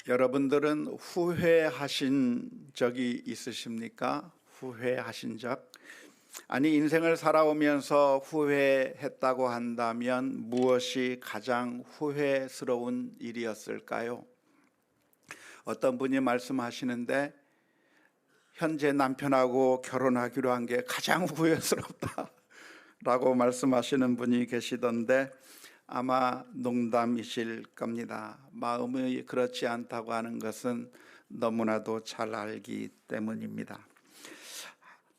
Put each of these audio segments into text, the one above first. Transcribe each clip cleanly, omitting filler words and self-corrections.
여러분들은 후회하신 적이 있으십니까? 후회하신 적? 아니, 인생을 살아오면서 후회했다고 한다면 무엇이 가장 후회스러운 일이었을까요? 어떤 분이 말씀하시는데 현재 남편하고 결혼하기로 한 게 가장 후회스럽다라고 말씀하시는 분이 계시던데 아마 농담이실 겁니다. 마음이 그렇지 않다고 하는 것은 너무나도 잘 알기 때문입니다.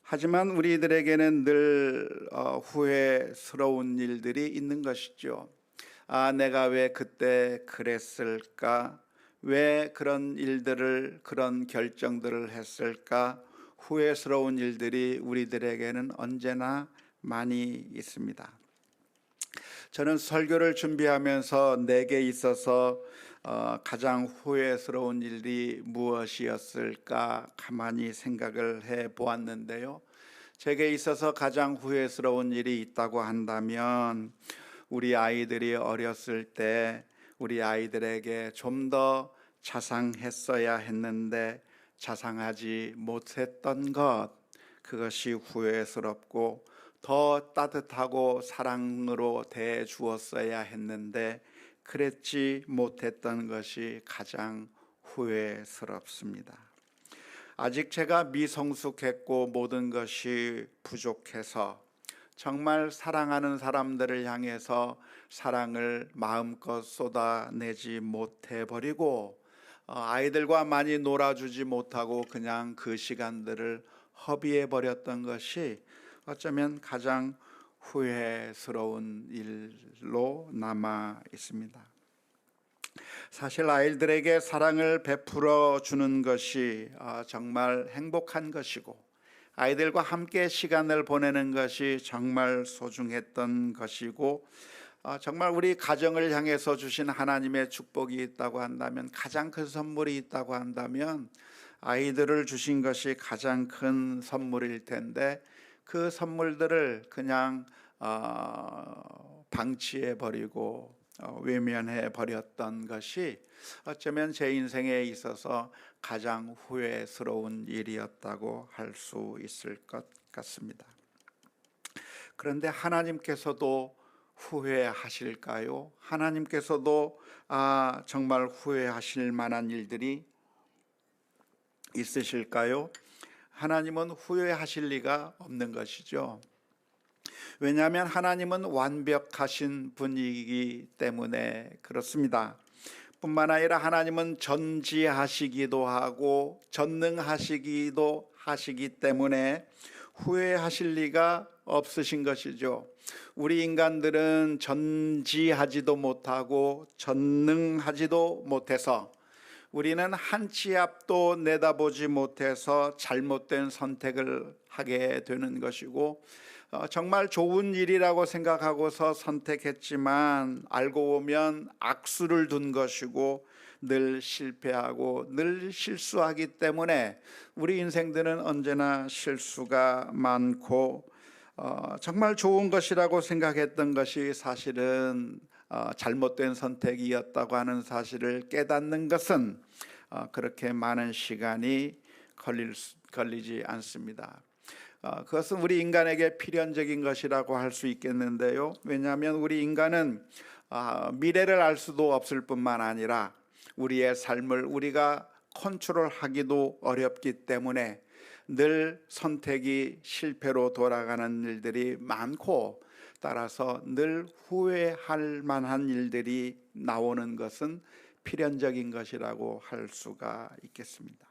하지만 우리들에게는 늘 후회스러운 일들이 있는 것이죠. 내가 왜 그때 그랬을까? 왜 그런 일들을, 그런 결정들을 했을까? 후회스러운 일들이 우리들에게는 언제나 많이 있습니다. 저는 설교를 준비하면서 내게 있어서 가장 후회스러운 일이 무엇이었을까 가만히 생각을 해 보았는데요. 제게 있어서 가장 후회스러운 일이 있다고 한다면 우리 아이들이 어렸을 때 우리 아이들에게 좀 더 자상했어야 했는데 자상하지 못했던 것, 그것이 후회스럽고 더 따뜻하고 사랑으로 대해 주었어야 했는데 그랬지 못했던 것이 가장 후회스럽습니다. 아직 제가 미성숙했고 모든 것이 부족해서 정말 사랑하는 사람들을 향해서 사랑을 마음껏 쏟아내지 못해버리고 아이들과 많이 놀아주지 못하고 그냥 그 시간들을 허비해버렸던 것이 어쩌면 가장 후회스러운 일로 남아 있습니다. 사실 아이들에게 사랑을 베풀어 주는 것이 정말 행복한 것이고 아이들과 함께 시간을 보내는 것이 정말 소중했던 것이고 정말 우리 가정을 향해서 주신 하나님의 축복이 있다고 한다면, 가장 큰 선물이 있다고 한다면 아이들을 주신 것이 가장 큰 선물일 텐데 그 선물들을 그냥 방치해 버리고 외면해 버렸던 것이 어쩌면 제 인생에 있어서 가장 후회스러운 일이었다고 할 수 있을 것 같습니다. 그런데 하나님께서도 후회하실까요? 하나님께서도 정말 후회하실 만한 일들이 있으실까요? 하나님은 후회하실 리가 없는 것이죠. 왜냐하면 하나님은 완벽하신 분이기 때문에 그렇습니다. 뿐만 아니라 하나님은 전지하시기도 하고 전능하시기도 하시기 때문에 후회하실 리가 없으신 것이죠. 우리 인간들은 전지하지도 못하고 전능하지도 못해서 우리는 한 치 앞도 내다보지 못해서 잘못된 선택을 하게 되는 것이고 정말 좋은 일이라고 생각하고서 선택했지만 알고 보면 악수를 둔 것이고 늘 실패하고 늘 실수하기 때문에 우리 인생들은 언제나 실수가 많고 정말 좋은 것이라고 생각했던 것이 사실은 잘못된 선택이었다고 하는 사실을 깨닫는 것은 그렇게 많은 시간이 걸리지 않습니다. 그것은 우리 인간에게 필연적인 것이라고 할 수 있겠는데요. 왜냐하면 우리 인간은 미래를 알 수도 없을 뿐만 아니라 우리의 삶을 우리가 컨트롤하기도 어렵기 때문에 늘 선택이 실패로 돌아가는 일들이 많고 따라서 늘 후회할 만한 일들이 나오는 것은 필연적인 것이라고 할 수가 있겠습니다.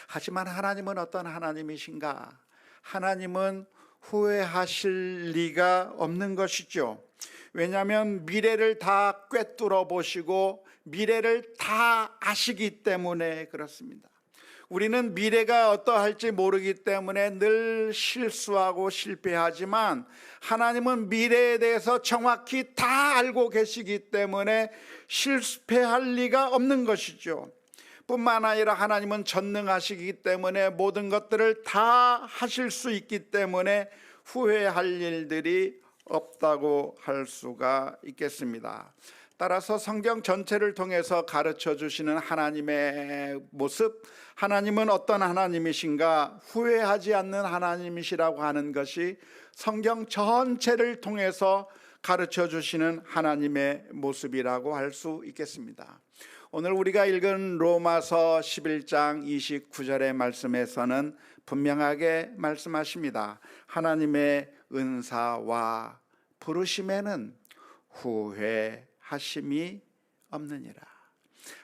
하지만 하나님은 어떤 하나님이신가? 하나님은 후회하실 리가 없는 것이죠. 왜냐하면 미래를 다 꿰뚫어 보시고 미래를 다 아시기 때문에 그렇습니다. 우리는 미래가 어떠할지 모르기 때문에 늘 실수하고 실패하지만 하나님은 미래에 대해서 정확히 다 알고 계시기 때문에 실패할 리가 없는 것이죠. 뿐만 아니라 하나님은 전능하시기 때문에 모든 것들을 다 하실 수 있기 때문에 후회할 일들이 없다고 할 수가 있겠습니다. 따라서 성경 전체를 통해서 가르쳐 주시는 하나님의 모습, 하나님은 어떤 하나님이신가, 후회하지 않는 하나님이시라고 하는 것이 성경 전체를 통해서 가르쳐 주시는 하나님의 모습이라고 할 수 있겠습니다. 오늘 우리가 읽은 로마서 11장 29절의 말씀에서는 분명하게 말씀하십니다. 하나님의 은사와 부르심에는 후회하심이 없느니라.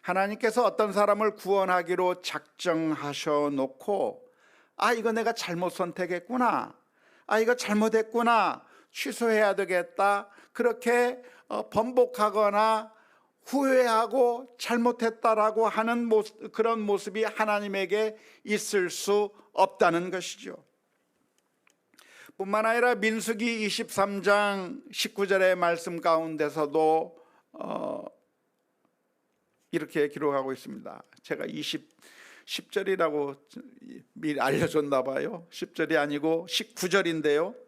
하나님께서 어떤 사람을 구원하기로 작정하셔 놓고, 이거 내가 잘못 선택했구나, 이거 잘못했구나, 취소해야 되겠다, 그렇게 번복하거나 후회하고 잘못했다라고 하는 그런 모습이 하나님에게 있을 수 없다는 것이죠. 뿐만 아니라 민수기 23장 19절의 말씀 가운데서도 이렇게 기록하고 있습니다. 제가 10절이라고 미리 알려줬나 봐요. 10절이 아니고 19절인데요.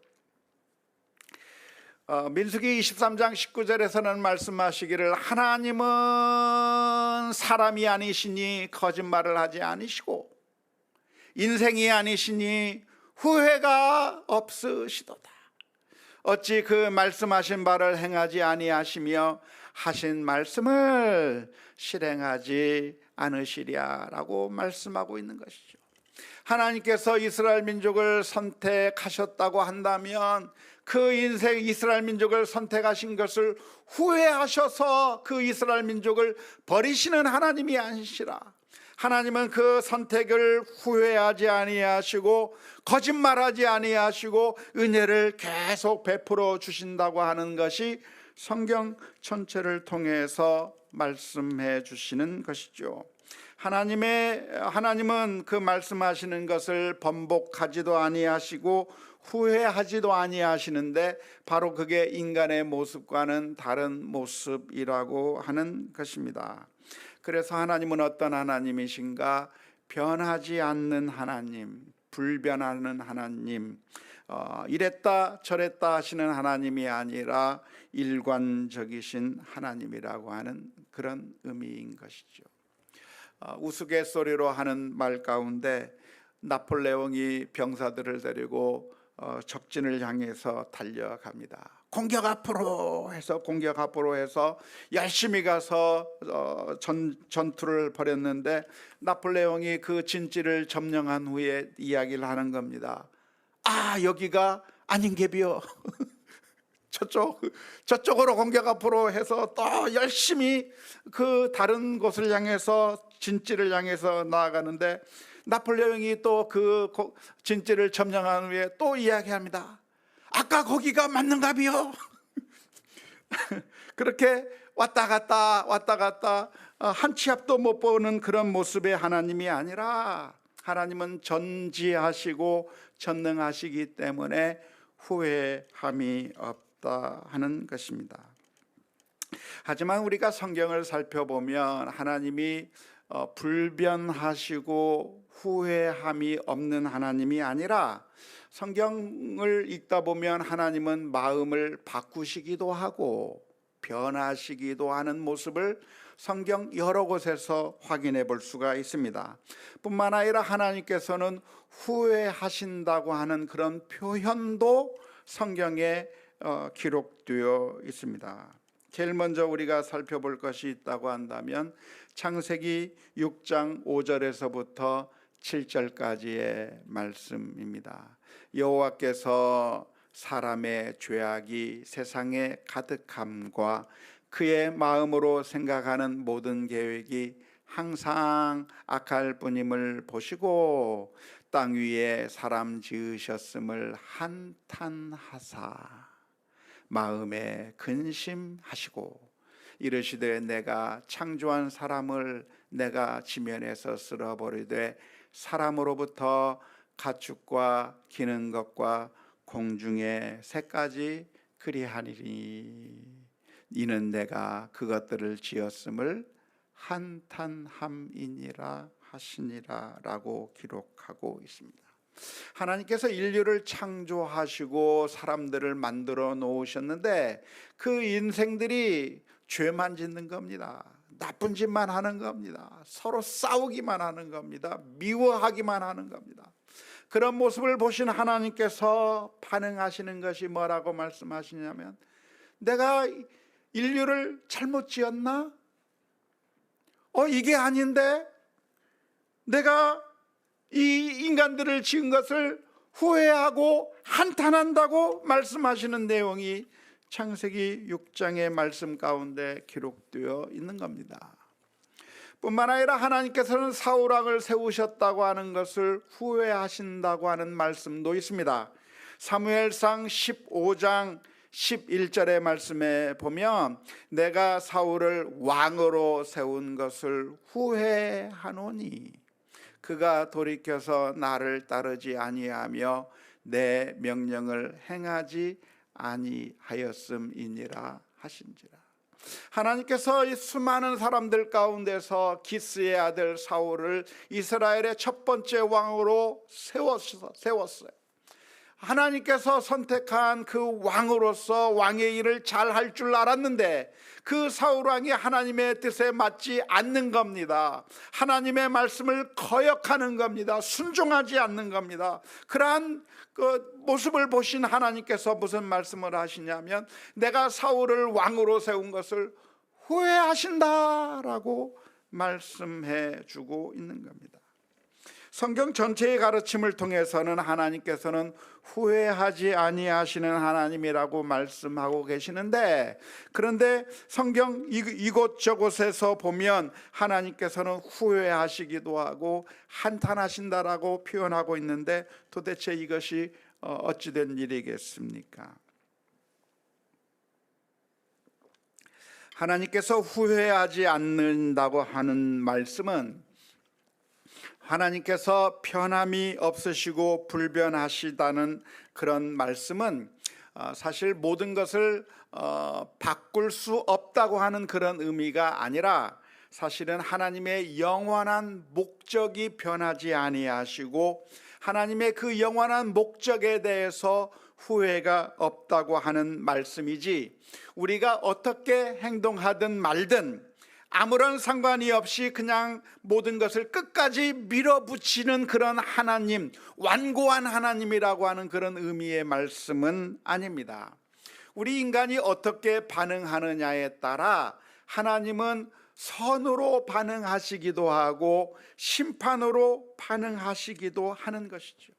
민수기 23장 19절에서는 말씀하시기를, 하나님은 사람이 아니시니 거짓말을 하지 아니시고 인생이 아니시니 후회가 없으시도다. 어찌 그 말씀하신 바를 행하지 아니하시며 하신 말씀을 실행하지 않으시랴라고 말씀하고 있는 것이죠. 하나님께서 이스라엘 민족을 선택하셨다고 한다면 그 인생 이스라엘 민족을 선택하신 것을 후회하셔서 그 이스라엘 민족을 버리시는 하나님이 아니시라. 하나님은 그 선택을 후회하지 아니하시고 거짓말하지 아니하시고 은혜를 계속 베풀어 주신다고 하는 것이 성경 전체를 통해서 말씀해 주시는 것이죠. 하나님은 그 말씀하시는 것을 번복하지도 아니하시고 후회하지도 아니하시는데, 바로 그게 인간의 모습과는 다른 모습이라고 하는 것입니다. 그래서 하나님은 어떤 하나님이신가? 변하지 않는 하나님, 불변하는 하나님, 이랬다 저랬다 하시는 하나님이 아니라 일관적이신 하나님이라고 하는 그런 의미인 것이죠. 우스갯소리로 하는 말 가운데 나폴레옹이 병사들을 데리고 적진을 향해서 달려갑니다. 공격 앞으로 해서 열심히 가서 전투를 벌였는데, 나폴레옹이 그 진지를 점령한 후에 이야기를 하는 겁니다. 여기가 아닌 게비요. 저쪽으로 공격 앞으로 해서 또 열심히 그 다른 곳을 향해서 진지를 향해서 나아가는데, 나폴레옹이 또 그 진지를 점령한 후에 또 이야기합니다. 아까 거기가 맞는가비요? 그렇게 왔다 갔다 한 치 앞도 못 보는 그런 모습의 하나님이 아니라, 하나님은 전지하시고 전능하시기 때문에 후회함이 없다 하는 것입니다. 하지만 우리가 성경을 살펴보면 하나님이 불변하시고 후회함이 없는 하나님이 아니라, 성경을 읽다 보면 하나님은 마음을 바꾸시기도 하고 변하시기도 하는 모습을 성경 여러 곳에서 확인해 볼 수가 있습니다. 뿐만 아니라 하나님께서는 후회하신다고 하는 그런 표현도 성경에 기록되어 있습니다. 제일 먼저 우리가 살펴볼 것이 있다고 한다면 창세기 6장 5절에서부터 7절까지의 말씀입니다. 여호와께서 사람의 죄악이 세상에 가득함과 그의 마음으로 생각하는 모든 계획이 항상 악할 뿐임을 보시고 땅 위에 사람 지으셨음을 한탄하사 마음에 근심하시고 이르시되 내가 창조한 사람을 내가 지면에서 쓸어버리되 사람으로부터 가축과 기는 것과 공중의 새까지 그리하니니 이는 내가 그것들을 지었음을 한탄함이니라 하시니라 라고 기록하고 있습니다. 하나님께서 인류를 창조하시고 사람들을 만들어 놓으셨는데 그 인생들이 죄만 짓는 겁니다. 나쁜 짓만 하는 겁니다. 서로 싸우기만 하는 겁니다. 미워하기만 하는 겁니다. 그런 모습을 보신 하나님께서 반응하시는 것이 뭐라고 말씀하시냐면, 내가 인류를 잘못 지었나? 이게 아닌데? 내가 이 인간들을 지은 것을 후회하고 한탄한다고 말씀하시는 내용이 창세기 6장의 말씀 가운데 기록되어 있는 겁니다. 뿐만 아니라 하나님께서는 사울 왕을 세우셨다고 하는 것을 후회하신다고 하는 말씀도 있습니다. 사무엘상 15장 11절의 말씀에 보면, 내가 사울을 왕으로 세운 것을 후회하노니 그가 돌이켜서 나를 따르지 아니하며 내 명령을 행하지 아니하였음이니라 하신지라. 하나님께서 이 수많은 사람들 가운데서 기스의 아들 사울을 이스라엘의 첫 번째 왕으로 세웠어요. 하나님께서 선택한 그 왕으로서 왕의 일을 잘 할 줄 알았는데, 그 사울 왕이 하나님의 뜻에 맞지 않는 겁니다. 하나님의 말씀을 거역하는 겁니다. 순종하지 않는 겁니다. 그러한 그 모습을 보신 하나님께서 무슨 말씀을 하시냐면, 내가 사울을 왕으로 세운 것을 후회하신다라고 말씀해 주고 있는 겁니다. 성경 전체의 가르침을 통해서는 하나님께서는 후회하지 아니하시는 하나님이라고 말씀하고 계시는데, 그런데 성경 이곳저곳에서 보면 하나님께서는 후회하시기도 하고 한탄하신다라고 표현하고 있는데, 도대체 이것이 어찌된 일이겠습니까? 하나님께서 후회하지 않는다고 하는 말씀은, 하나님께서 변함이 없으시고 불변하시다는 그런 말씀은 사실 모든 것을 바꿀 수 없다고 하는 그런 의미가 아니라, 사실은 하나님의 영원한 목적이 변하지 아니하시고 하나님의 그 영원한 목적에 대해서 후회가 없다고 하는 말씀이지, 우리가 어떻게 행동하든 말든 아무런 상관이 없이 그냥 모든 것을 끝까지 밀어붙이는 그런 하나님, 완고한 하나님이라고 하는 그런 의미의 말씀은 아닙니다. 우리 인간이 어떻게 반응하느냐에 따라 하나님은 선으로 반응하시기도 하고 심판으로 반응하시기도 하는 것이죠.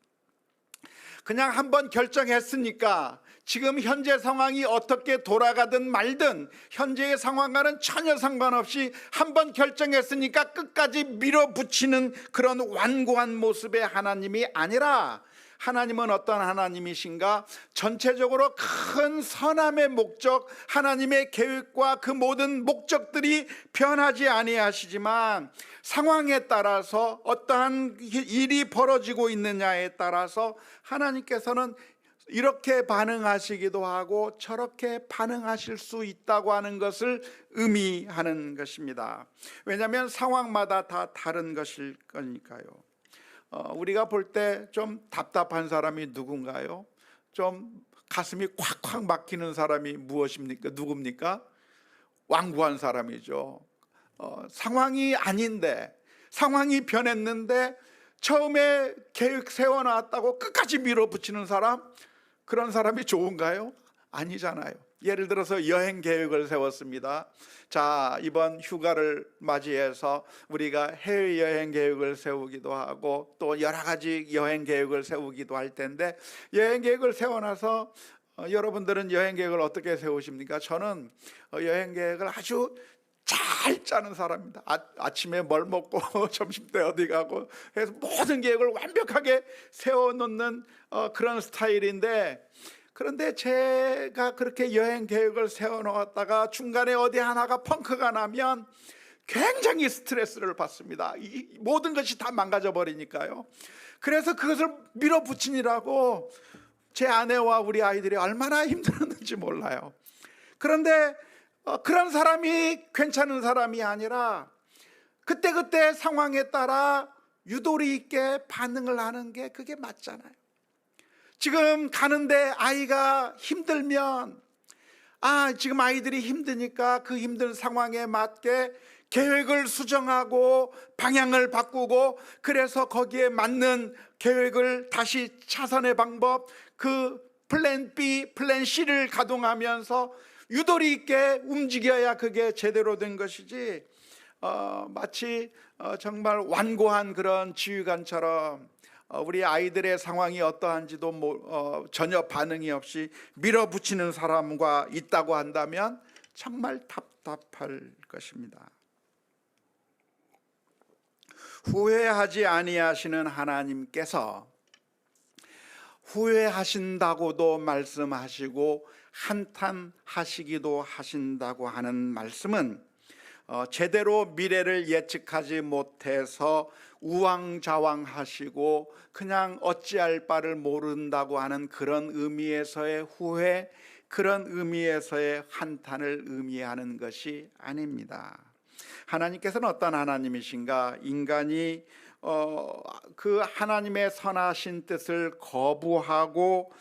그냥 한번 결정했으니까 지금 현재 상황이 어떻게 돌아가든 말든 현재의 상황과는 전혀 상관없이 한번 결정했으니까 끝까지 밀어붙이는 그런 완고한 모습의 하나님이 아니라, 하나님은 어떤 하나님이신가? 전체적으로 큰 선함의 목적, 하나님의 계획과 그 모든 목적들이 변하지 아니하시지만, 상황에 따라서 어떠한 일이 벌어지고 있느냐에 따라서 하나님께서는 이렇게 반응하시기도 하고 저렇게 반응하실 수 있다고 하는 것을 의미하는 것입니다. 왜냐하면 상황마다 다 다른 것일 거니까요. 우리가 볼 때 좀 답답한 사람이 누군가요? 좀 가슴이 콱콱 막히는 사람이 무엇입니까? 누굽니까? 완고한 사람이죠. 상황이 아닌데, 상황이 변했는데 처음에 계획 세워놨다고 끝까지 밀어붙이는 사람, 그런 사람이 좋은가요? 아니잖아요. 예를 들어서 여행 계획을 세웠습니다. 자, 이번 휴가를 맞이해서 우리가 해외여행 계획을 세우기도 하고 또 여러 가지 여행 계획을 세우기도 할 텐데, 여행 계획을 세워놔서 여러분들은 여행 계획을 어떻게 세우십니까? 저는 여행 계획을 아주 잘 짜는 사람입니다. 아침에 뭘 먹고 점심때 어디 가고 해서 모든 계획을 완벽하게 세워놓는 그런 스타일인데, 그런데 제가 그렇게 여행 계획을 세워놓았다가 중간에 어디 하나가 펑크가 나면 굉장히 스트레스를 받습니다. 이 모든 것이 다 망가져 버리니까요. 그래서 그것을 밀어붙이느라고 제 아내와 우리 아이들이 얼마나 힘들었는지 몰라요. 그런데 그런 사람이 괜찮은 사람이 아니라 그때그때 상황에 따라 유도리 있게 반응을 하는 게 그게 맞잖아요. 지금 가는데 아이가 힘들면 지금 아이들이 힘드니까 그 힘든 상황에 맞게 계획을 수정하고 방향을 바꾸고, 그래서 거기에 맞는 계획을 다시 차선의 방법, 그 플랜 B, 플랜 C를 가동하면서 유도리 있게 움직여야 그게 제대로 된 것이지, 마치 정말 완고한 그런 지휘관처럼 우리 아이들의 상황이 어떠한지도 전혀 반응이 없이 밀어붙이는 사람과 있다고 한다면 정말 답답할 것입니다. 후회하지 아니하시는 하나님께서 후회하신다고도 말씀하시고 한탄하시기도 하신다고 하는 말씀은 제대로 미래를 예측하지 못해서 우왕좌왕하시고 그냥 어찌할 바를 모른다고 하는 그런 의미에서의 후회, 그런 의미에서의 한탄을 의미하는 것이 아닙니다. 하나님께서는 어떤 하나님이신가? 인간이 그 하나님의 선하신 뜻을 거부하고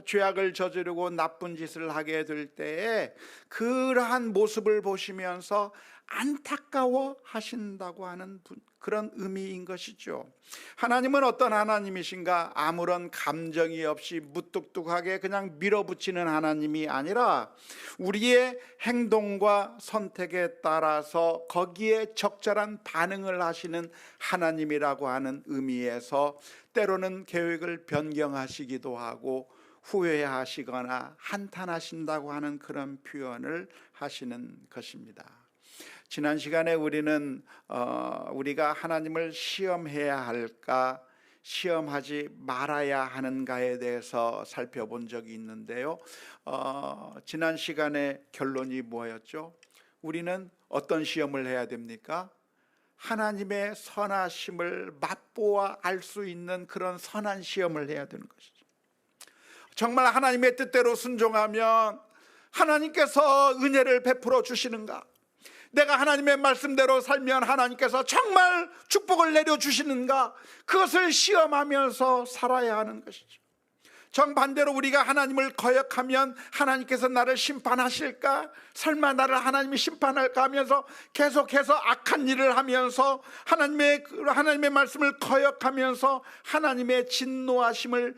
죄악을 저지르고 나쁜 짓을 하게 될 때에 그러한 모습을 보시면서 안타까워 하신다고 하는 그런 의미인 것이죠. 하나님은 어떤 하나님이신가? 아무런 감정이 없이 무뚝뚝하게 그냥 밀어붙이는 하나님이 아니라 우리의 행동과 선택에 따라서 거기에 적절한 반응을 하시는 하나님이라고 하는 의미에서 때로는 계획을 변경하시기도 하고 후회하시거나 한탄하신다고 하는 그런 표현을 하시는 것입니다. 지난 시간에 우리는 우리가 하나님을 시험해야 할까, 시험하지 말아야 하는가에 대해서 살펴본 적이 있는데요. 지난 시간에 결론이 뭐였죠? 우리는 어떤 시험을 해야 됩니까? 하나님의 선하심을 맛보아 알 수 있는 그런 선한 시험을 해야 되는 것이죠. 정말 하나님의 뜻대로 순종하면 하나님께서 은혜를 베풀어 주시는가? 내가 하나님의 말씀대로 살면 하나님께서 정말 축복을 내려주시는가? 그것을 시험하면서 살아야 하는 것이죠. 정반대로 우리가 하나님을 거역하면 하나님께서 나를 심판하실까? 설마 나를 하나님이 심판할까 하면서 계속해서 악한 일을 하면서 하나님의 말씀을 거역하면서 하나님의 진노하심을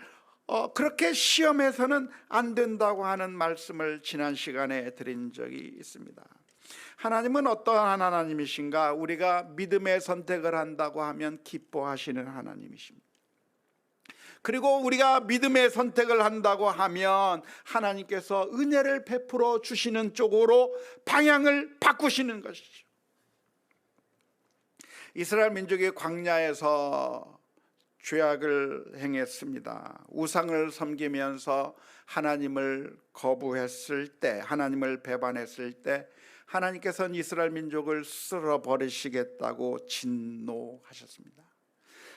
그렇게 시험해서는 안 된다고 하는 말씀을 지난 시간에 드린 적이 있습니다. 하나님은 어떠한 하나님이신가? 우리가 믿음의 선택을 한다고 하면 기뻐하시는 하나님이십니다. 그리고 우리가 믿음의 선택을 한다고 하면 하나님께서 은혜를 베풀어 주시는 쪽으로 방향을 바꾸시는 것이죠. 이스라엘 민족이 광야에서 죄악을 행했습니다. 우상을 섬기면서 하나님을 거부했을 때, 하나님을 배반했을 때 하나님께서는 이스라엘 민족을 쓸어버리시겠다고 진노하셨습니다.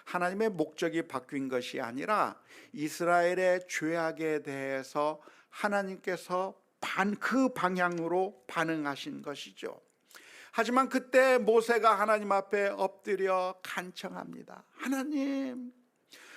하나님의 목적이 바뀐 것이 아니라 이스라엘의 죄악에 대해서 하나님께서 그 방향으로 반응하신 것이죠. 하지만 그때 모세가 하나님 앞에 엎드려 간청합니다. 하나님,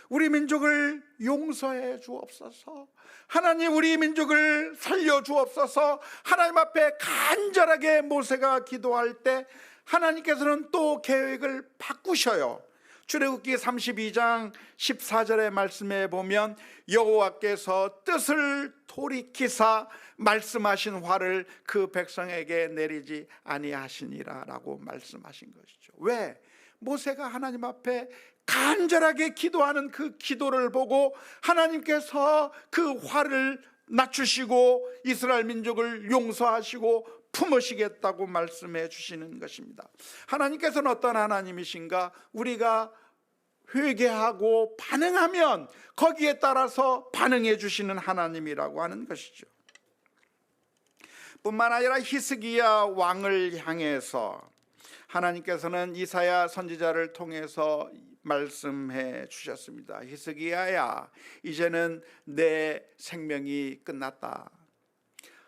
우리 민족을 용서해 주옵소서. 하나님, 우리 민족을 살려 주옵소서. 하나님 앞에 간절하게 모세가 기도할 때 하나님께서는 또 계획을 바꾸셔요. 출애굽기 32장 14절의 말씀에 보면 여호와께서 뜻을 돌이키사 말씀하신 화를 그 백성에게 내리지 아니하시니라 라고 말씀하신 것이죠. 왜? 모세가 하나님 앞에 간절하게 기도하는 그 기도를 보고 하나님께서 그 화를 낮추시고 이스라엘 민족을 용서하시고 품으시겠다고 말씀해 주시는 것입니다. 하나님께서는 어떤 하나님이신가? 우리가 회개하고 반응하면 거기에 따라서 반응해 주시는 하나님이라고 하는 것이죠. 뿐만 아니라 히스기야 왕을 향해서 하나님께서는 이사야 선지자를 통해서 말씀해 주셨습니다. 히스기야야, 이제는 내 생명이 끝났다.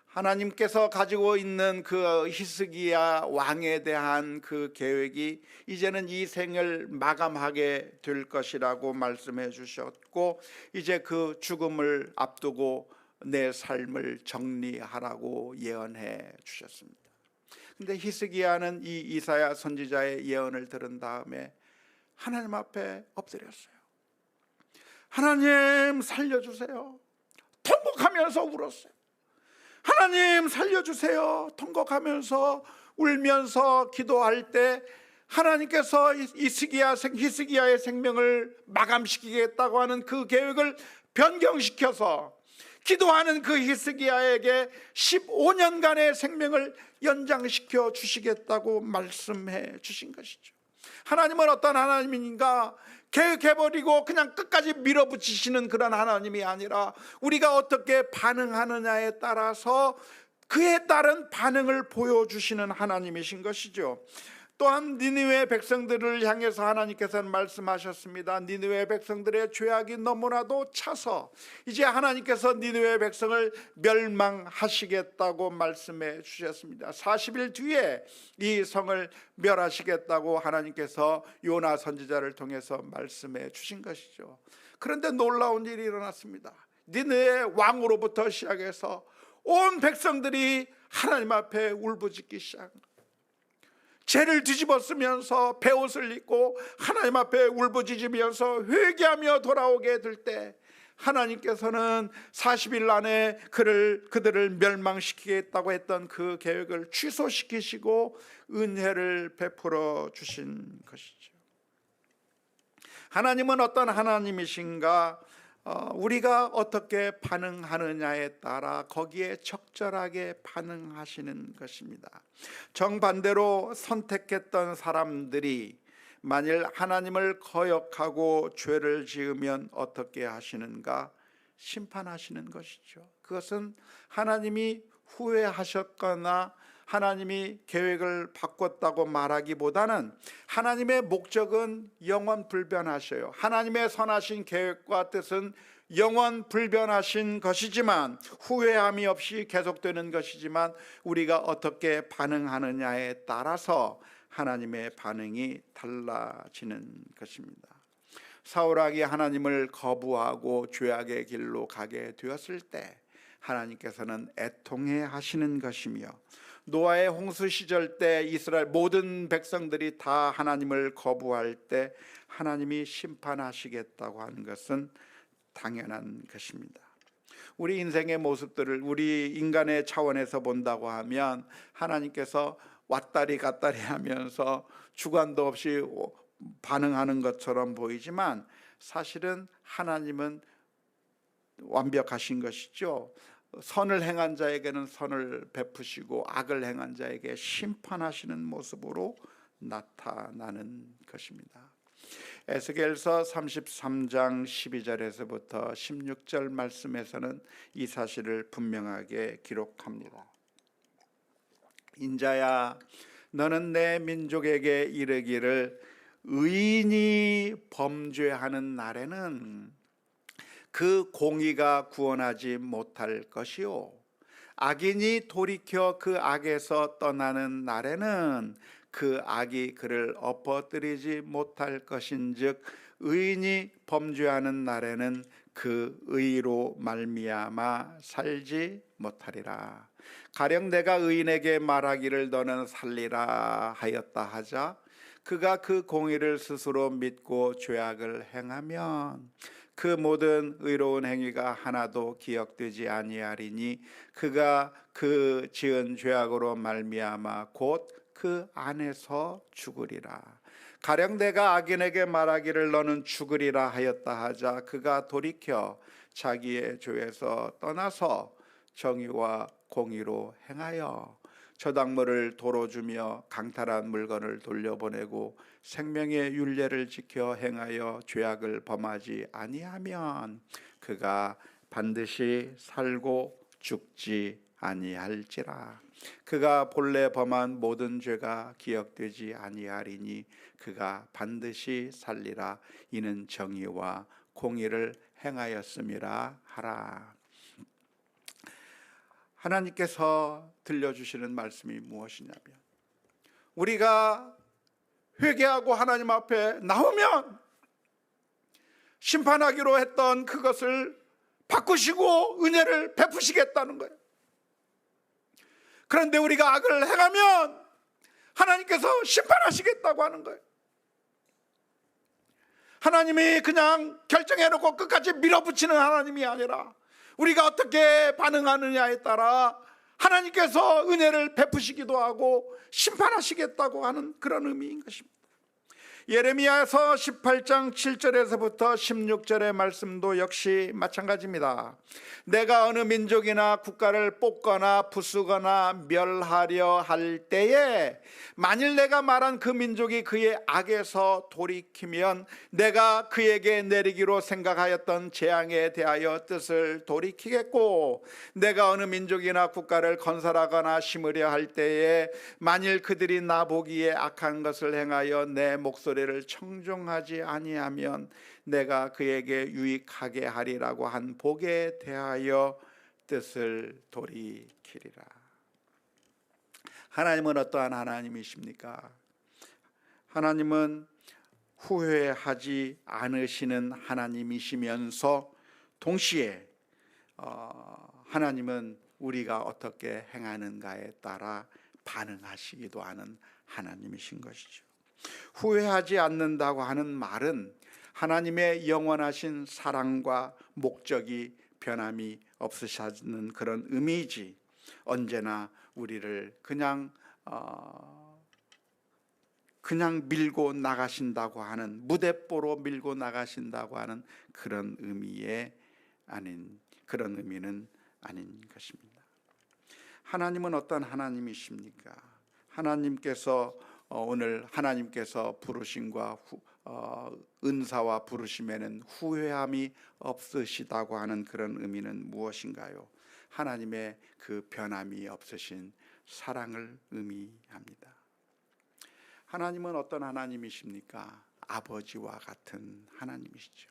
하나님께서 가지고 있는 그 히스기야 왕에 대한 그 계획이 이제는 이 생을 마감하게 될 것이라고 말씀해 주셨고, 이제 그 죽음을 앞두고 내 삶을 정리하라고 예언해 주셨습니다. 근데 히스기야는 이 이사야 선지자의 예언을 들은 다음에 하나님 앞에 엎드렸어요. 하나님 살려주세요. 통곡하면서 울었어요. 하나님 살려주세요. 통곡하면서 울면서 기도할 때 하나님께서 히스기야의 생명을 마감시키겠다고 하는 그 계획을 변경시켜서 기도하는 그 히스기야에게 15년간의 생명을 연장시켜 주시겠다고 말씀해 주신 것이죠. 하나님은 어떤 하나님인가? 계획해버리고 그냥 끝까지 밀어붙이시는 그런 하나님이 아니라 우리가 어떻게 반응하느냐에 따라서 그에 따른 반응을 보여주시는 하나님이신 것이죠. 또한 니느웨 백성들을 향해서 하나님께서는 말씀하셨습니다. 니느웨 백성들의 죄악이 너무나도 차서 이제 하나님께서 니느웨 백성을 멸망하시겠다고 말씀해 주셨습니다. 40일 뒤에 이 성을 멸하시겠다고 하나님께서 요나 선지자를 통해서 말씀해 주신 것이죠. 그런데 놀라운 일이 일어났습니다. 니느웨 왕으로부터 시작해서 온 백성들이 하나님 앞에 울부짖기 시작합니다. 죄를 뒤집어쓰면서 베옷을 입고 하나님 앞에 울부짖으면서 회개하며 돌아오게 될 때 하나님께서는 40일 안에 그들을 멸망시키겠다고 했던 그 계획을 취소시키시고 은혜를 베풀어 주신 것이죠. 하나님은 어떤 하나님이신가? 우리가 어떻게 반응하느냐에 따라 거기에 적절하게 반응하시는 것입니다. 정반대로 선택했던 사람들이 만일 하나님을 거역하고 죄를 지으면 어떻게 하시는가? 심판하시는 것이죠. 그것은 하나님이 후회하셨거나 하나님이 계획을 바꿨다고 말하기보다는 하나님의 목적은 영원 불변하셔요. 하나님의 선하신 계획과 뜻은 영원 불변하신 것이지만 후회함이 없이 계속되는 것이지만 우리가 어떻게 반응하느냐에 따라서 하나님의 반응이 달라지는 것입니다. 사울왕이 하나님을 거부하고 죄악의 길로 가게 되었을 때 하나님께서는 애통해 하시는 것이며 노아의 홍수 시절 때 이스라엘 모든 백성들이 다 하나님을 거부할 때 하나님이 심판하시겠다고 하는 것은 당연한 것입니다. 우리 인생의 모습들을 우리 인간의 차원에서 본다고 하면 하나님께서 왔다리 갔다리 하면서 주관도 없이 반응하는 것처럼 보이지만 사실은 하나님은 완벽하신 것이죠. 선을 행한 자에게는 선을 베푸시고 악을 행한 자에게 심판하시는 모습으로 나타나는 것입니다. 에스겔서 33장 12절에서부터 16절 말씀에서는 이 사실을 분명하게 기록합니다. 인자야, 너는 내 민족에게 이르기를 의인이 범죄하는 날에는 그 공의가 구원하지 못할 것이요 악인이 돌이켜 그 악에서 떠나는 날에는 그 악이 그를 엎어뜨리지 못할 것인즉 의인이 범죄하는 날에는 그 의로 말미암아 살지 못하리라. 가령 내가 의인에게 말하기를 너는 살리라 하였다 하자 그가 그 공의를 스스로 믿고 죄악을 행하면 그 모든 의로운 행위가 하나도 기억되지 아니하리니 그가 그 지은 죄악으로 말미암아 곧 그 안에서 죽으리라. 가령 내가 악인에게 말하기를 너는 죽으리라 하였다 하자 그가 돌이켜 자기의 죄에서 떠나서 정의와 공의로 행하여 저당물을 도로 주며 강탈한 물건을 돌려보내고 생명의 율례를 지켜 행하여 죄악을 범하지 아니하면 그가 반드시 살고 죽지 아니할지라. 그가 본래 범한 모든 죄가 기억되지 아니하리니 그가 반드시 살리라. 이는 정의와 공의를 행하였음이라 하라. 하나님께서 들려주시는 말씀이 무엇이냐면 우리가 회개하고 하나님 앞에 나오면 심판하기로 했던 그것을 바꾸시고 은혜를 베푸시겠다는 거예요. 그런데 우리가 악을 행하면 하나님께서 심판하시겠다고 하는 거예요. 하나님이 그냥 결정해놓고 끝까지 밀어붙이는 하나님이 아니라 우리가 어떻게 반응하느냐에 따라 하나님께서 은혜를 베푸시기도 하고 심판하시겠다고 하는 그런 의미인 것입니다. 예레미야서 18장 7절에서부터 16절의 말씀도 역시 마찬가지입니다. 내가 어느 민족이나 국가를 뽑거나 부수거나 멸하려 할 때에 만일 내가 말한 그 민족이 그의 악에서 돌이키면 내가 그에게 내리기로 생각하였던 재앙에 대하여 뜻을 돌이키겠고, 내가 어느 민족이나 국가를 건설하거나 심으려 할 때에 만일 그들이 나 보기에 악한 것을 행하여 내 목소리를 청종하지 아니하면 내가 그에게 유익하게 하리라고 한 복에 대하여 뜻을 돌이키리라. 하나님은 어떠한 하나님이십니까? 하나님은 후회하지 않으시는 하나님이시면서 동시에 하나님은 우리가 어떻게 행하는가에 따라 반응하시기도 하는 하나님이신 것이죠. 후회하지 않는다고 하는 말은 하나님의 영원하신 사랑과 목적이 변함이 없으시는 그런 의미이지, 언제나 우리를 그냥 밀고 나가신다고 하는, 무대뽀로 밀고 나가신다고 하는 그런 의미는 아닌 것입니다. 하나님은 어떤 하나님이십니까? 하나님께서 오늘 하나님께서 부르심과 은사와 부르심에는 후회함이 없으시다고 하는 그런 의미는 무엇인가요? 하나님의 그 변함이 없으신 사랑을 의미합니다. 하나님은 어떤 하나님이십니까? 아버지와 같은 하나님이시죠.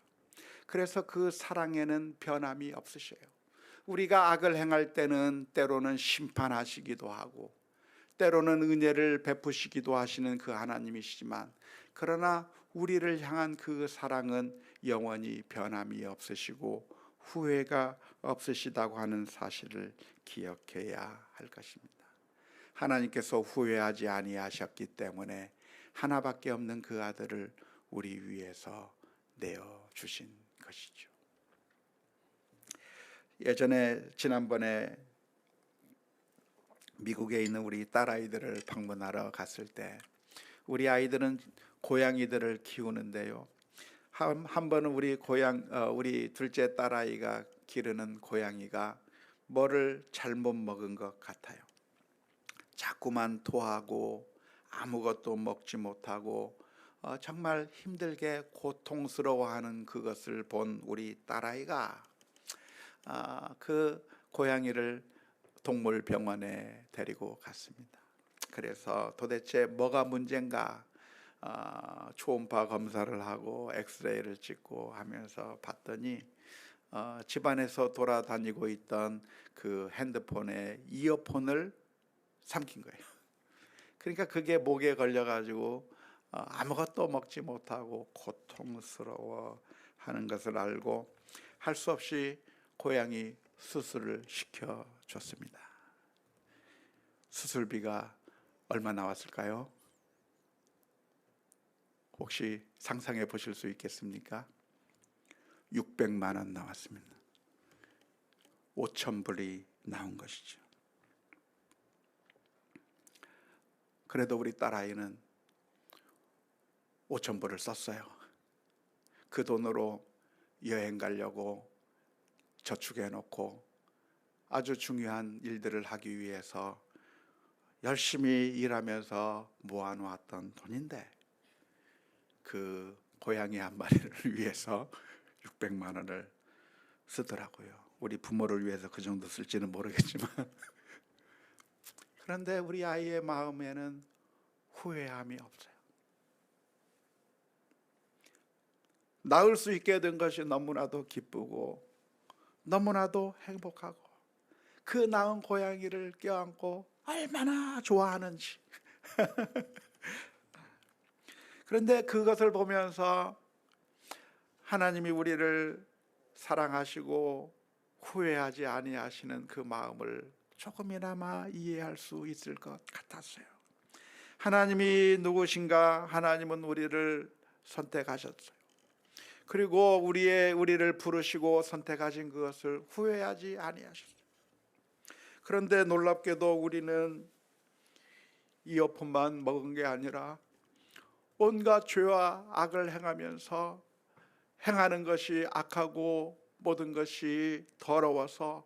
그래서 그 사랑에는 변함이 없으셔요. 우리가 악을 행할 때는 때로는 심판하시기도 하고 때로는 은혜를 베푸시기도 하시는 그 하나님이시지만, 그러나 우리를 향한 그 사랑은 영원히 변함이 없으시고 후회가 없으시다고 하는 사실을 기억해야 할 것입니다. 하나님께서 후회하지 아니하셨기 때문에 하나밖에 없는 그 아들을 우리 위해서 내어주신 것이죠. 지난번에 미국에 있는 우리 딸아이들을 방문하러 갔을 때, 우리 아이들은 고양이들을 키우는데요, 한 번은 우리 둘째 딸아이가 기르는 고양이가 뭐를 잘못 먹은 것 같아요. 자꾸만 토하고 아무것도 먹지 못하고 정말 힘들게 고통스러워하는 그것을 본 우리 딸아이가 그 고양이를 동물병원에 데리고 갔습니다. 그래서 도대체 뭐가 문제인가 초음파 검사를 하고 엑스레이를 찍고 하면서 봤더니 집안에서 돌아다니고 있던 그 핸드폰에 이어폰을 삼킨 거예요. 그러니까 그게 목에 걸려가지고 아무것도 먹지 못하고 고통스러워 하는 것을 알고 할 수 없이 고양이 수술을 시켜줬습니다. 수술비가 얼마 나왔을까요? 혹시 상상해 보실 수 있겠습니까? 600만 원 나왔습니다. 5,000불이 나온 것이죠. 그래도 우리 딸아이는 5,000불을 썼어요. 그 돈으로 여행 가려고 저축해 놓고 아주 중요한 일들을 하기 위해서 열심히 일하면서 모아놓았던 돈인데, 그 고양이 한 마리를 위해서 600만 원을 쓰더라고요. 우리 부모를 위해서 그 정도 쓸지는 모르겠지만 그런데 우리 아이의 마음에는 후회함이 없어요. 낳을 수 있게 된 것이 너무나도 기쁘고 너무나도 행복하고, 그 낳은 고양이를 껴안고 얼마나 좋아하는지 그런데 그것을 보면서 하나님이 우리를 사랑하시고 후회하지 아니하시는 그 마음을 조금이나마 이해할 수 있을 것 같았어요. 하나님이 누구신가? 하나님은 우리를 선택하셨어요. 그리고 우리를 부르시고 선택하신 그것을 후회하지 아니하셨어요. 그런데 놀랍게도 우리는 이어폰만 먹은 게 아니라 온갖 죄와 악을 행하면서 행하는 것이 악하고 모든 것이 더러워서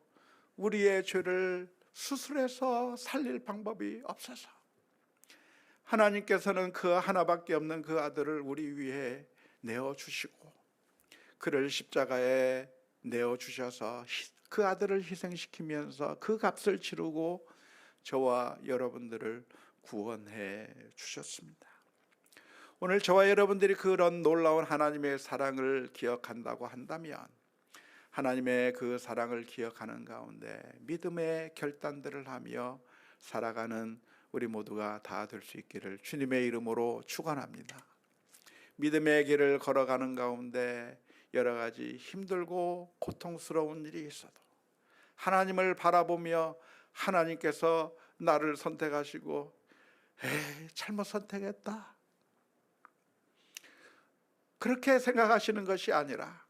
우리의 죄를 수술해서 살릴 방법이 없어서 하나님께서는 그 하나밖에 없는 그 아들을 우리 위해 내어주시고 그를 십자가에 내어주셔서 그 아들을 희생시키면서 그 값을 치르고 저와 여러분들을 구원해 주셨습니다. 오늘 저와 여러분들이 그런 놀라운 하나님의 사랑을 기억한다고 한다면 하나님의 그 사랑을 기억하는 가운데 믿음의 결단들을 하며 살아가는 우리 모두가 다 될 수 있기를 주님의 이름으로 축원합니다. 믿음의 길을 걸어가는 가운데 여러 가지 힘들고 고통스러운 일이 있어도 하나님을 바라보며 하나님께서 나를 선택하시고 잘못 선택했다 그렇게 생각하시는 것이 아니라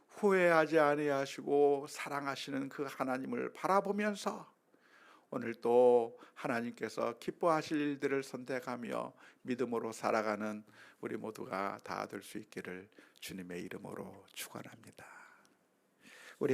후회하지 아니하시고 사랑하시는 그 하나님을 바라보면서 오늘 또 하나님께서 기뻐하실 일들을 선택하며 믿음으로 살아가는 우리 모두가 다 될 수 있기를 주님의 이름으로 축원합니다.